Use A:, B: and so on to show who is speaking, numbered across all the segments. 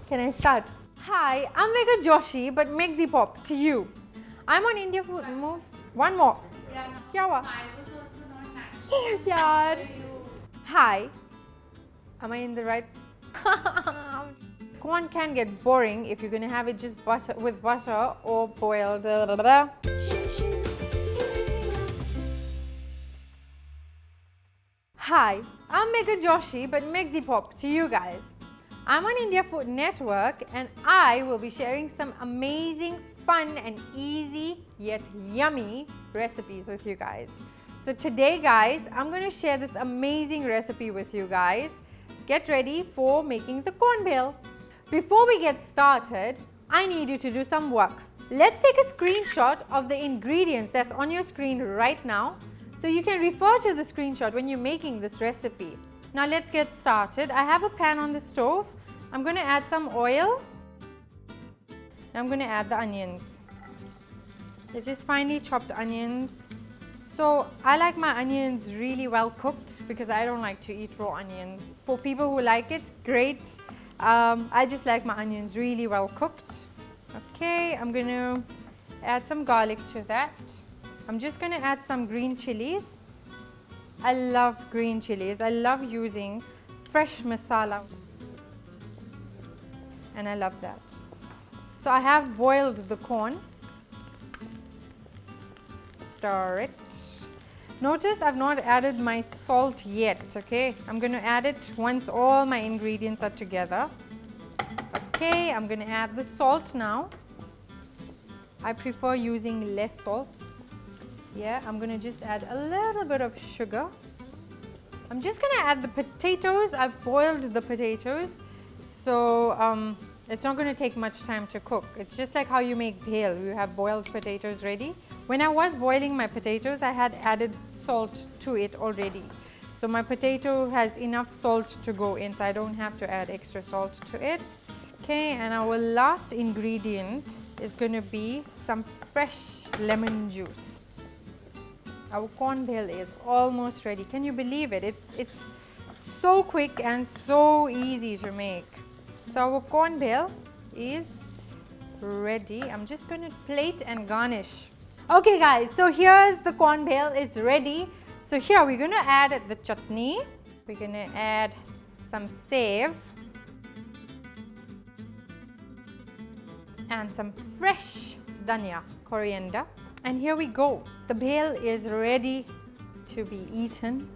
A: Can I start? Hi, I'm Megha Joshi, but Megzi Pop to you. I'm on India Food. Move. One more.
B: Yeah, no.
A: Kya hua?
B: I was also not natural.
A: Yaar. Hi. Am I in the right? Corn can get boring if you're gonna have it just with butter or boiled. Hi, I'm Megha Joshi, but Megzi Pop to you guys. I'm on India Food Network and I will be sharing some amazing, fun and easy yet yummy recipes with you guys. So today guys, I'm going to share this amazing recipe with you guys. Get ready for making the corn bhel. Before we get started, I need you to do some work. Let's take a screenshot of the ingredients that's on your screen right now so you can refer to the screenshot when you're making this recipe. Now let's get started. I have a pan on the stove. I'm going to add some oil. I'm going to add the onions. It's just finely chopped onions. So I like my onions really well cooked because I don't like to eat raw onions. For people who like it, great. I just like my onions really well cooked. Okay, I'm going to add some garlic to that. I'm just going to add some green chilies. I love green chilies. I love using fresh masala. And I love that. So I have boiled the corn. Stir it. Notice I've not added my salt yet, okay? I'm going to add it once all my ingredients are together. Okay, I'm going to add the salt now. I prefer using less salt. Yeah, I'm going to just add a little bit of sugar. I'm just going to add the potatoes. I've boiled the potatoes. So it's not going to take much time to cook. It's just like how you make bhel. You have boiled potatoes ready. When I was boiling my potatoes, I had added salt to it already. So my potato has enough salt to go in, so I don't have to add extra salt to it. Okay, and our last ingredient is going to be some fresh lemon juice. Our corn bhel is almost ready. Can you believe it? It's so quick and so easy to make. So our corn bhel is ready. I'm just going to plate and garnish. Okay guys, so here's the corn bhel. It's ready. So here we're going to add the chutney. We're going to add some save. And some fresh dhania, coriander. And here we go. The bhel is ready to be eaten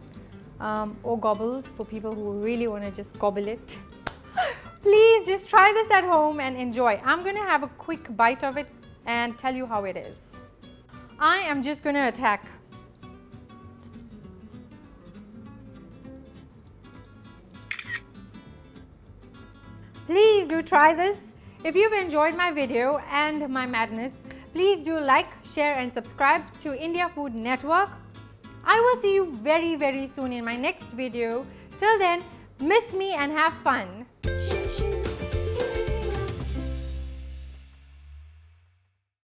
A: or gobbled for people who really want to just gobble it. Please just try this at home and enjoy. I'm going to have a quick bite of it and tell you how it is. I am just going to attack. Please do try this. If you've enjoyed my video and my madness, please do like, share and subscribe to India Food Network. I will see you very, very soon in my next video. Till then, miss me and have fun.